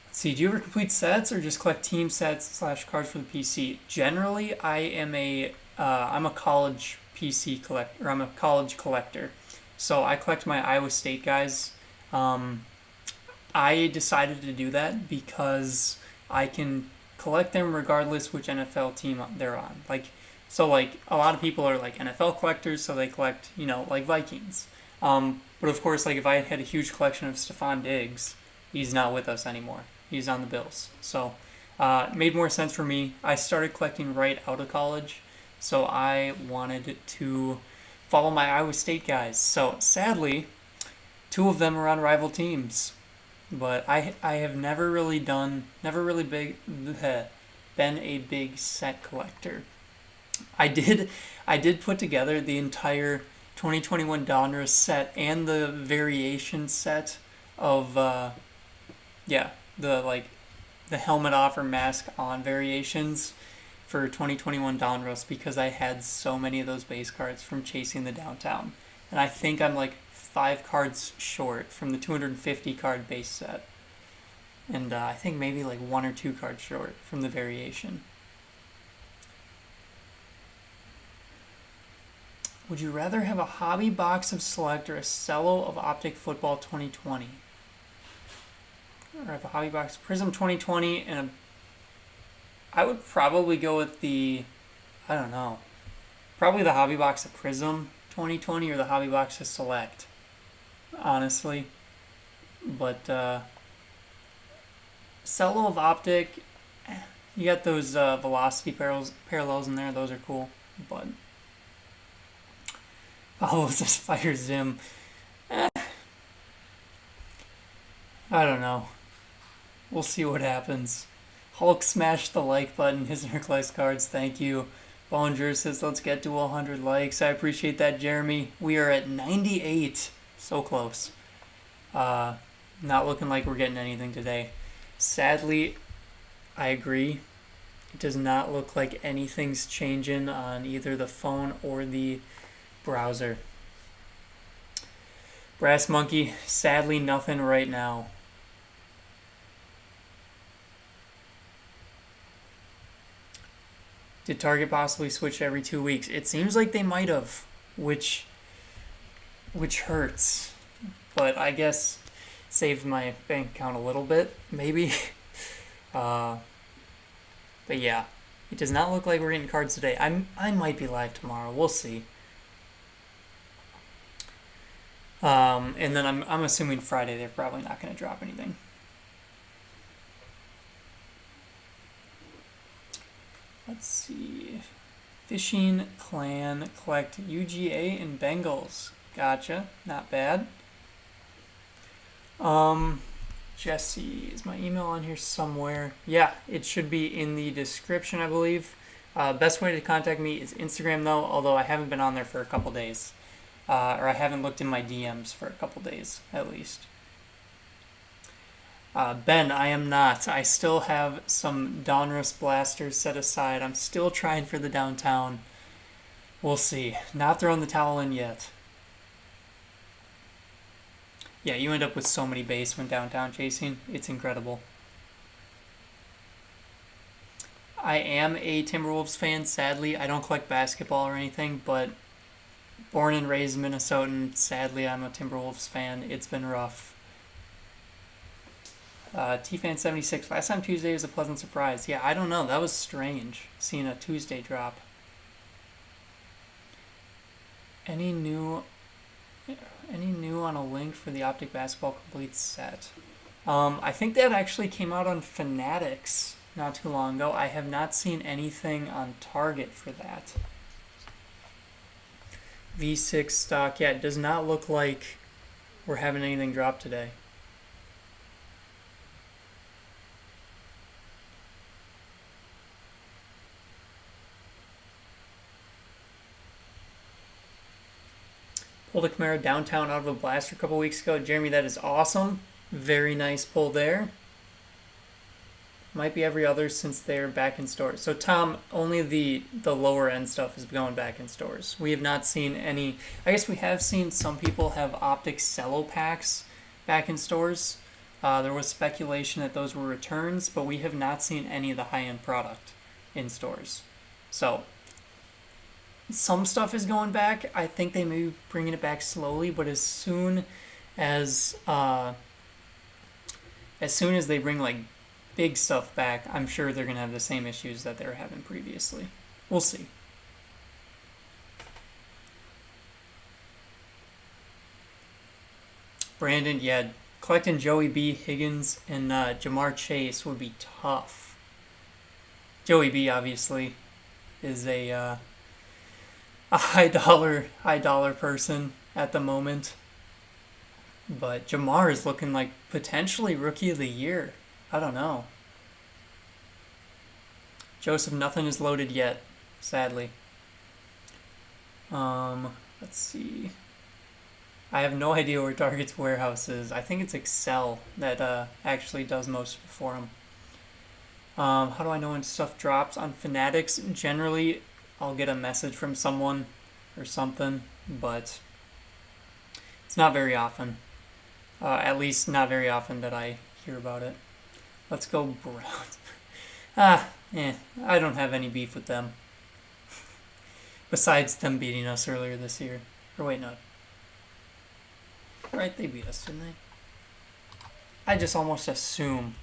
Let's see. Do you ever complete sets or just collect team sets / cards for the PC? Generally, I'm a college PC collector, or I'm a college collector. So I collect my Iowa State guys. I decided to do that because I can collect them regardless which NFL team they're on. Like a lot of people are like NFL collectors, so they collect, like Vikings. But of course, like if I had a huge collection of Stephon Diggs, he's not with us anymore. He's on the Bills. So it made more sense for me. I started collecting right out of college. So I wanted to follow my Iowa State guys. So sadly, 2 of them are on rival teams. But I have never really been a big set collector. I did put together the entire 2021 Donruss set and the variation set of the helmet off or mask on variations for 2021 Donruss because I had so many of those base cards from chasing the downtown. And I think I'm like 5 cards short from the 250 card base set. And I think maybe like 1 or 2 cards short from the variation. Would you rather have a hobby box of Select or a cello of Optic Football 2020? Or have a hobby box of Prism 2020 and I would probably go with probably the hobby box of Prism 2020 or the hobby box of Select, honestly. But cello of Optic, you got those velocity parallels in there. Those are cool. But this Fire Zim. I don't know. We'll see what happens. Hulk smashed the like button. His Hercules cards. Thank you. Bollinger says, let's get to 100 likes. I appreciate that, Jeremy. We are at 98. So close. Not looking like we're getting anything today. Sadly, I agree. It does not look like anything's changing on either the phone or the browser. Brass Monkey, sadly nothing right now. Did Target possibly switch every 2 weeks? It seems like they might have, which hurts. But I guess saved my bank account a little bit, maybe. But yeah, it does not look like we're getting cards today. I might be live tomorrow. We'll see. And then I'm assuming Friday they're probably not going to drop anything. Let's see. Fishing Clan collect UGA and Bengals. Gotcha. Not bad. Jesse, is my email on here somewhere? Yeah, it should be in the description, I believe. Best way to contact me is Instagram, though, although I haven't been on there for a couple days. Or I haven't looked in my DMs for a couple days, at least. Ben, I am not. I still have some Donruss blasters set aside. I'm still trying for the downtown. We'll see. Not throwing the towel in yet. Yeah, you end up with so many base when downtown chasing. It's incredible. I am a Timberwolves fan, sadly. I don't collect basketball or anything, but Born and raised Minnesotan. Sadly, I'm a Timberwolves fan. It's been rough. T-Fan76. Last time Tuesday was a pleasant surprise. Yeah, I don't know. That was strange, seeing a Tuesday drop. Any new on a link for the Optic Basketball Complete set? I think that actually came out on Fanatics not too long ago. I have not seen anything on Target for that. V6 stock. Yeah, it does not look like we're having anything drop today. Pulled a Camaro downtown out of a blaster a couple weeks ago. Jeremy, that is awesome. Very nice pull there. Might be every other since they're back in stores. So Tom, only the lower end stuff is going back in stores. We have not seen any. I guess we have seen some people have optic cello packs back in stores. There was speculation that those were returns, but we have not seen any of the high-end product in stores. So some stuff is going back. I think they may be bringing it back slowly, but as soon as they bring like big stuff back, I'm sure they're gonna have the same issues that they were having previously. We'll see. Brandon, yeah, collecting Joey B, Higgins, and Jamar Chase would be tough. Joey B obviously is a high dollar person at the moment, but Jamar is looking like potentially rookie of the year. I don't know. Joseph, nothing is loaded yet, sadly. Let's see. I have no idea where Target's warehouse is. I think it's Excel that actually does most for them. How do I know when stuff drops? On Fanatics, generally I'll get a message from someone or something, but it's not very often. At least not very often that I hear about it. Let's go Browns. I don't have any beef with them. Besides them beating us earlier this year. Or wait, no. Right, they beat us, didn't they? I just almost assume.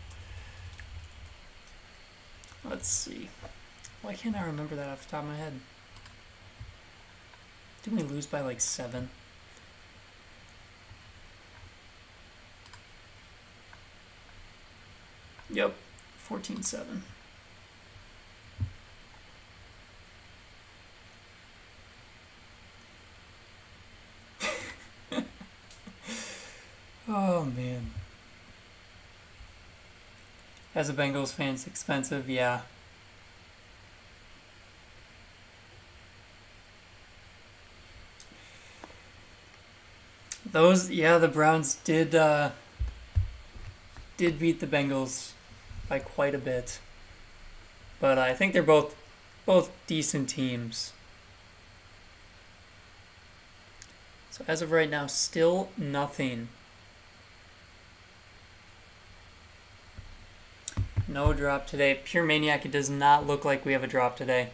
Let's see. Why can't I remember that off the top of my head? Didn't we lose by like 7? Yep, 14-7. Oh, man. As a Bengals fan, it's expensive, yeah. The Browns did beat the Bengals by quite a bit. But I think they're both decent teams. So as of right now, still nothing. No drop today. Pure Maniac, it does not look like we have a drop today.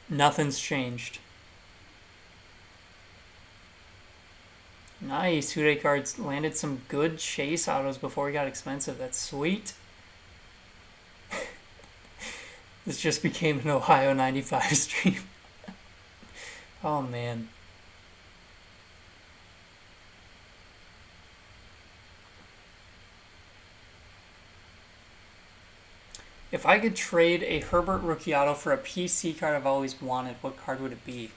Nothing's changed. Nice. Two-day cards landed some good chase autos before we got expensive. That's sweet. This just became an Ohio 95 stream. Oh, man. If I could trade a Herbert rookie auto for a PC card I've always wanted, what card would it be?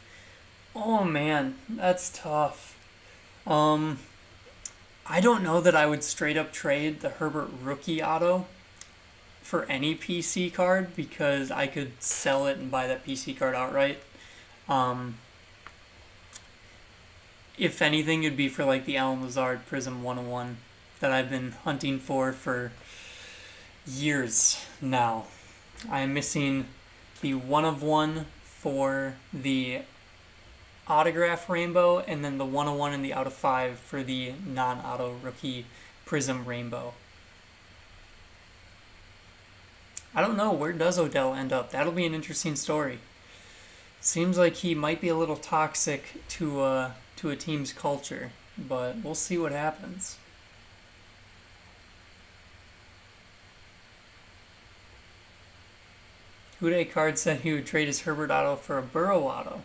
Oh, man. That's tough. I don't know that I would straight up trade the Herbert rookie auto for any PC card because I could sell it and buy that PC card outright. If anything, it'd be for like the Alan Lazard Prism 101 that I've been hunting for years now. I'm missing the 1/1 for the autograph rainbow and then the 1/1 and the out of 5 for the non-auto rookie Prism rainbow. I don't know, where does Odell end up? That'll be an interesting story. Seems like he might be a little toxic to a team's culture, but we'll see what happens. Uday Card said he would trade his Herbert auto for a Burrow auto.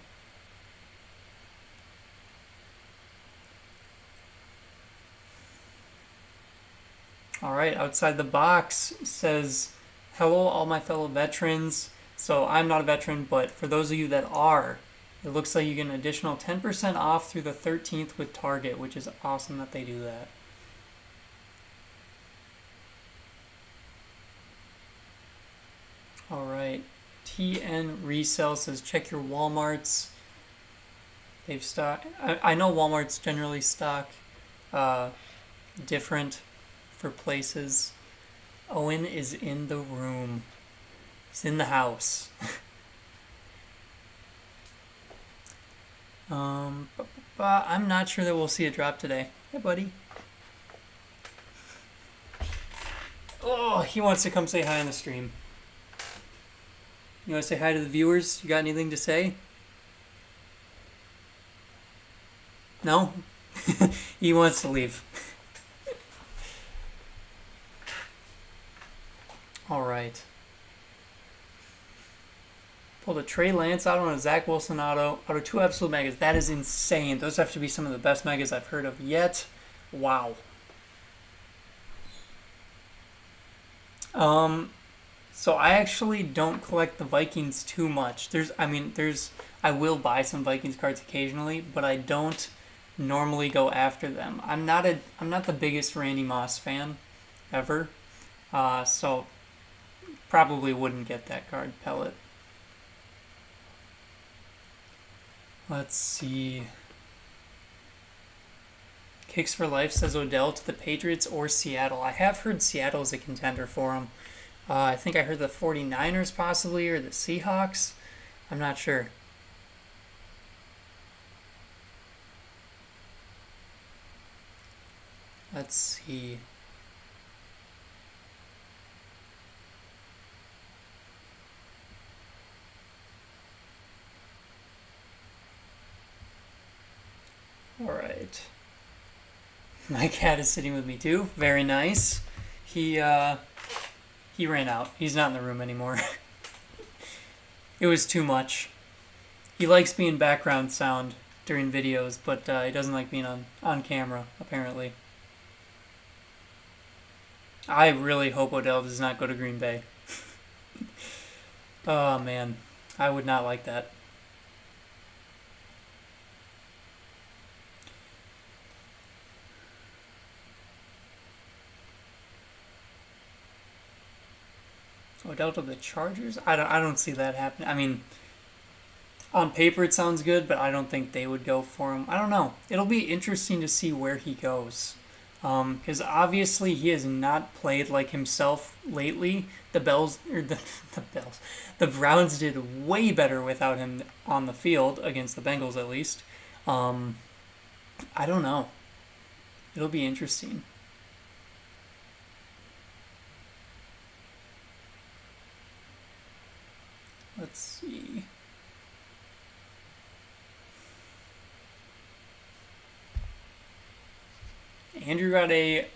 All right, Outside the Box says, hello, all my fellow veterans. So I'm not a veteran, but for those of you that are, it looks like you get an additional 10% off through the 13th with Target, which is awesome that they do that. All right, TN Resell says, check your Walmarts. They've stock. I know Walmarts generally stock different for places. Owen is in the room. He's in the house. I'm not sure that we'll see a drop today. Hey, buddy. Oh, he wants to come say hi on the stream. You want to say hi to the viewers? You got anything to say? No? He wants to leave. All right. Pulled a Trey Lance auto and a Zach Wilson auto. Out of 2 absolute megas. That is insane. Those have to be some of the best megas I've heard of yet. Wow. So I actually don't collect the Vikings too much. I will buy some Vikings cards occasionally, but I don't normally go after them. I'm not the biggest Randy Moss fan ever. So probably wouldn't get that card pellet. Let's see. Kicks for Life says Odell to the Patriots or Seattle. I have heard Seattle is a contender for him. I think I heard the 49ers possibly, or the Seahawks. I'm not sure. Let's see. All right. My cat is sitting with me too. Very nice. He ran out. He's not in the room anymore. It was too much. He likes being background sound during videos, but he doesn't like being on camera, apparently. I really hope Odell does not go to Green Bay. Oh, man. I would not like that. Odell to the Chargers? I don't see that happening. I mean, on paper it sounds good, but I don't think they would go for him. I don't know. It'll be interesting to see where he goes. Because obviously he has not played like himself lately. The Browns did way better without him on the field, against the Bengals at least. I don't know. It'll be interesting. Let's see. Andrew got a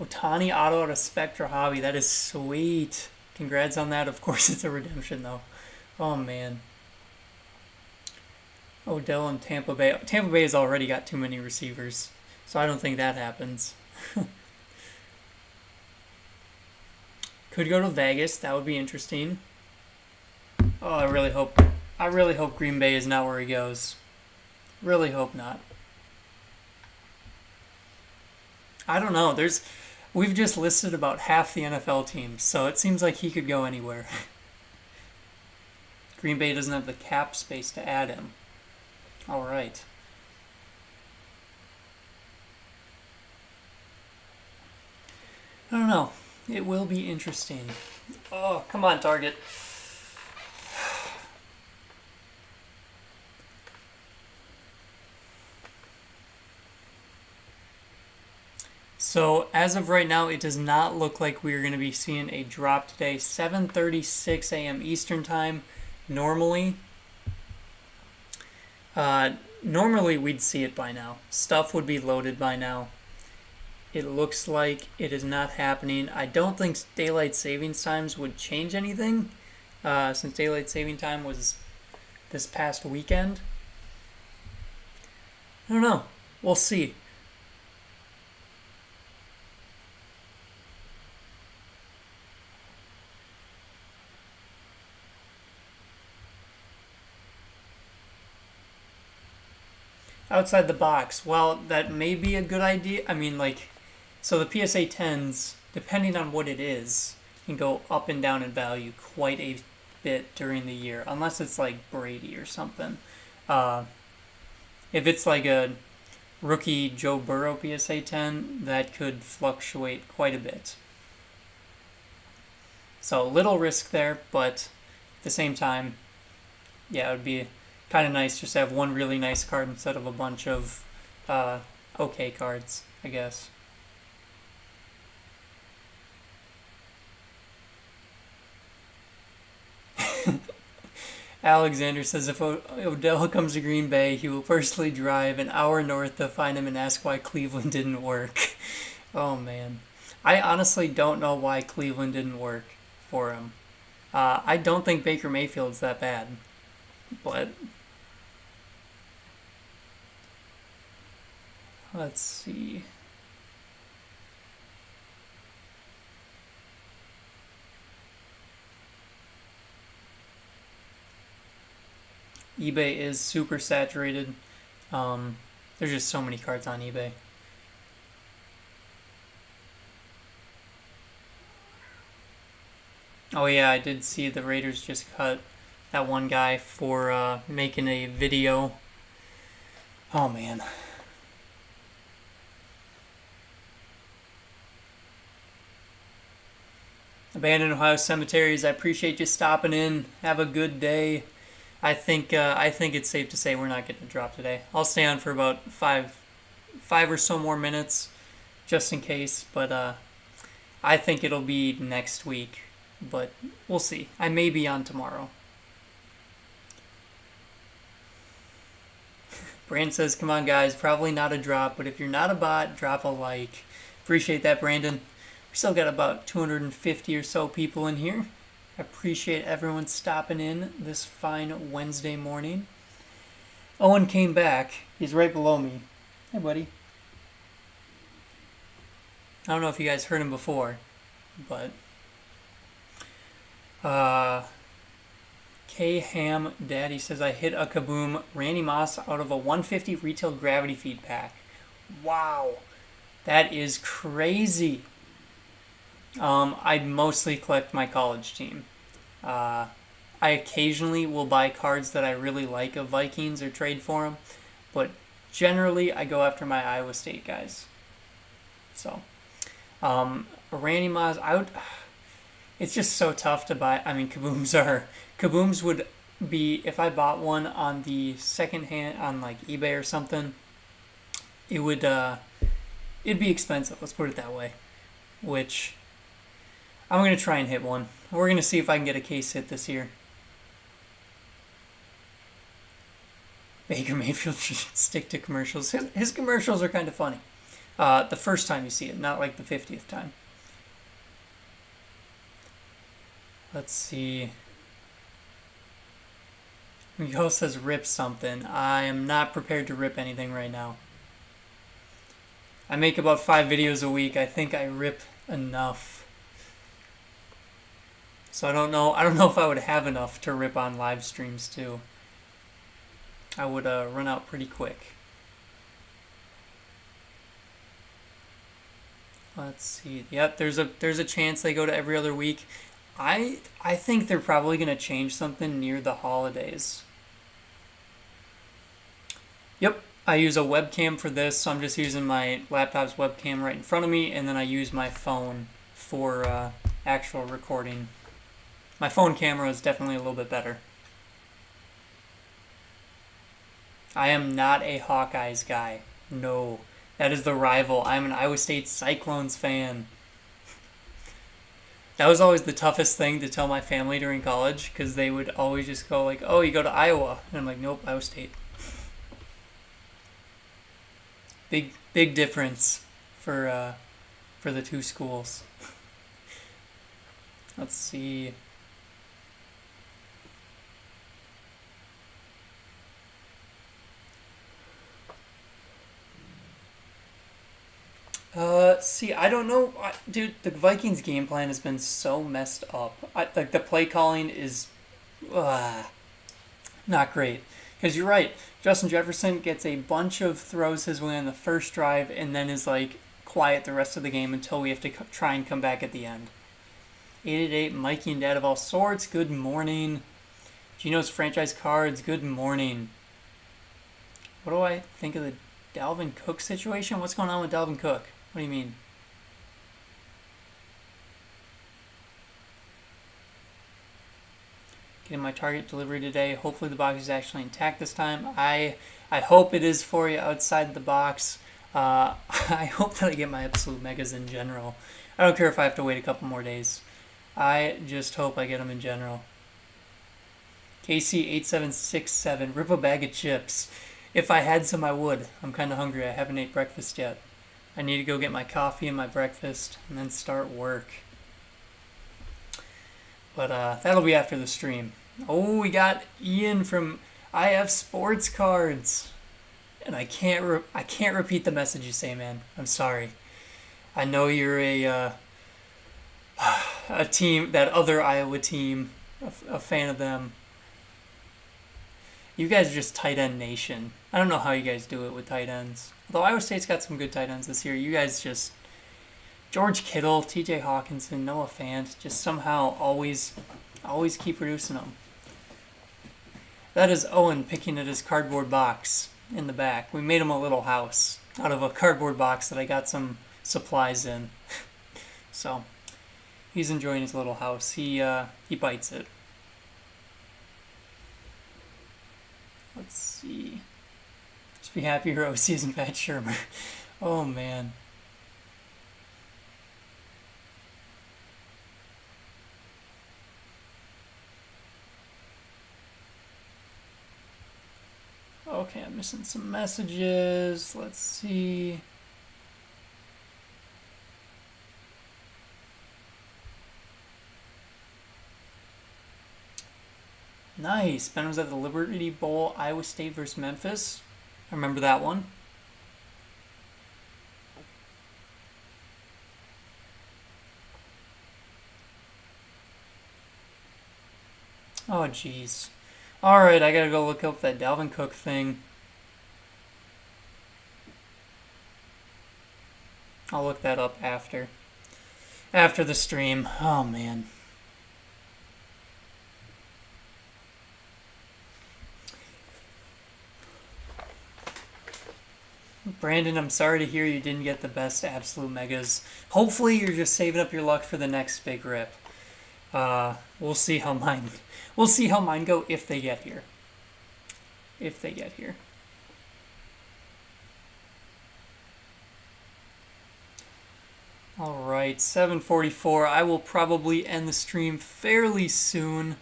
Ohtani auto out of Spectra Hobby. That is sweet. Congrats on that. Of course, it's a redemption, though. Oh, man. Odell and Tampa Bay. Tampa Bay has already got too many receivers, so I don't think that happens. Could go to Vegas. That would be interesting. Oh, I really hope Green Bay is not where he goes. Really hope not. I don't know. We've just listed about half the NFL teams, so it seems like he could go anywhere. Green Bay doesn't have the cap space to add him. All right. I don't know. It will be interesting. Oh, come on, Target. So as of right now, it does not look like we're going to be seeing a drop today. 7:36 a.m. Eastern Time. Normally, Uh, Normally we'd see it by now. Stuff would be loaded by now. It looks like it is not happening. I don't think daylight savings times would change anything, since daylight saving time was this past weekend. I don't know. We'll see. Outside the box. Well, that may be a good idea. I mean, like, so the PSA 10s, depending on what it is, can go up and down in value quite a bit during the year, unless it's like Brady or something. Uh, if it's like a rookie Joe Burrow PSA 10, that could fluctuate quite a bit. So a little risk there, but at the same time, yeah, it would be kind of nice just to have one really nice card instead of a bunch of okay cards, I guess. Alexander says if Odell comes to Green Bay, he will personally drive an hour north to find him and ask why Cleveland didn't work. Oh, man. I honestly don't know why Cleveland didn't work for him. I don't think Baker Mayfield's that bad, but let's see. eBay is super saturated. There's just so many cards on eBay. Oh yeah, I did see the Raiders just cut that one guy for making a video. Oh man. Abandoned Ohio Cemeteries, I appreciate you stopping in. Have a good day. I think it's safe to say we're not getting a drop today. I'll stay on for about five or so more minutes, just in case. But I think it'll be next week. But we'll see. I may be on tomorrow. Brand says, "Come on, guys. Probably not a drop, but if you're not a bot, drop a like." Appreciate that, Brandon. We still got about 250 or so people in here. I appreciate everyone stopping in this fine Wednesday morning. Owen came back. He's right below me. Hey, buddy. I don't know if you guys heard him before, but K-Ham Daddy says, I hit a kaboom Randy Moss out of a 150 retail gravity feed pack. Wow. That is crazy. I mostly collect my college team. I occasionally will buy cards that I really like of Vikings or trade for them, but generally I go after my Iowa State guys. So, Randy Moss, it's just so tough to buy. I mean, kabooms would be, if I bought one on the second hand on like eBay or something, it'd be expensive. Let's put it that way. Which I'm gonna try and hit one. We're gonna see if I can get a case hit this year. Baker Mayfield should stick to commercials. His commercials are kind of funny. The first time you see it, not like the 50th time. Let's see. Miguel says rip something. I am not prepared to rip anything right now. I make about 5 videos a week. I think I rip enough. So I don't know if I would have enough to rip on live streams too. I would run out pretty quick. Let's see. Yep, there's a chance they go to every other week. I think they're probably going to change something near the holidays. Yep, I use a webcam for this, so I'm just using my laptop's webcam right in front of me, and then I use my phone for actual recording. My phone camera is definitely a little bit better. I am not a Hawkeyes guy. No, that is the rival. I'm an Iowa State Cyclones fan. That was always the toughest thing to tell my family during college, because they would always just go like, oh, you go to Iowa. And I'm like, nope, Iowa State. Big difference for the two schools. Let's see. See, I don't know, dude. The Vikings game plan has been so messed up. Like the play calling is, uh, not great. Because you're right, Justin Jefferson gets a bunch of throws his way on the first drive, and then is like quiet the rest of the game until we have to try and come back at the end. 888 Mikey and Dad of all sorts. Good morning. Gino's franchise cards. Good morning. What do I think of the Dalvin Cook situation? What's going on with Dalvin Cook? What do you mean? Getting my Target delivery today. Hopefully the box is actually intact this time. I hope it is for you outside the box. I hope that I get my absolute megas in general. I don't care if I have to wait a couple more days. I just hope I get them in general. KC8767. Rip a bag of chips. If I had some, I would. I'm kind of hungry. I haven't ate breakfast yet. I need to go get my coffee and my breakfast and then start work. But that'll be after the stream. Oh, we got Ian from IF Sports Cards. And I can't repeat the message you say, man. I'm sorry. I know you're a team, that other Iowa team, a fan of them. You guys are just tight end nation. I don't know how you guys do it with tight ends. Although Iowa State's got some good tight ends this year. You guys just... George Kittle, TJ Hawkinson, Noah Fant, just somehow always keep producing them. That is Owen picking at his cardboard box in the back. We made him a little house out of a cardboard box that I got some supplies in. So, he's enjoying his little house. He bites it. Let's see. Just be happy your OC isn't Pat Shermer. Oh, man. Okay, I'm missing some messages. Let's see. Nice. Ben was at the Liberty Bowl, Iowa State versus Memphis. I remember that one. Oh, jeez. Alright, I gotta go look up that Dalvin Cook thing. I'll look that up after the stream. Oh, man. Brandon, I'm sorry to hear you didn't get the best absolute megas. Hopefully you're just saving up your luck for the next big rip. We'll see how mine go if they get here. If they get here. Alright, 7:44. I will probably end the stream fairly soon.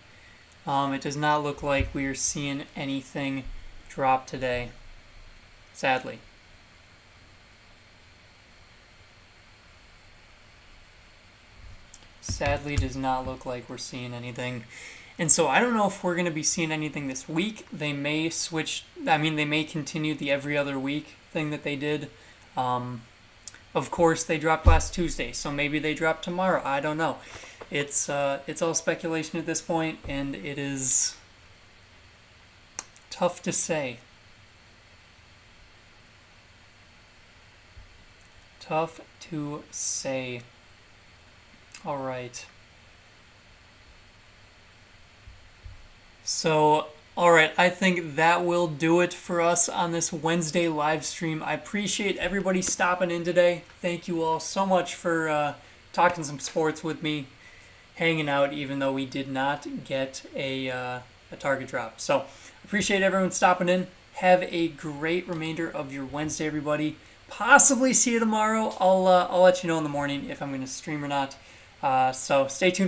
It does not look like we are seeing anything drop today. Sadly. Sadly, does not look like we're seeing anything. And so I don't know if we're going to be seeing anything this week. They may switch, they may continue the every other week thing that they did. Of course, they dropped last Tuesday, so maybe they drop tomorrow. I don't know. It's all speculation at this point, and it is tough to say. Tough to say. All right. So, alright, I think that will do it for us on this Wednesday live stream. I appreciate everybody stopping in today. Thank you all so much for talking some sports with me, hanging out, even though we did not get a target drop. So, appreciate everyone stopping in. Have a great remainder of your Wednesday, everybody. Possibly see you tomorrow. I'll let you know in the morning if I'm going to stream or not. So, stay tuned.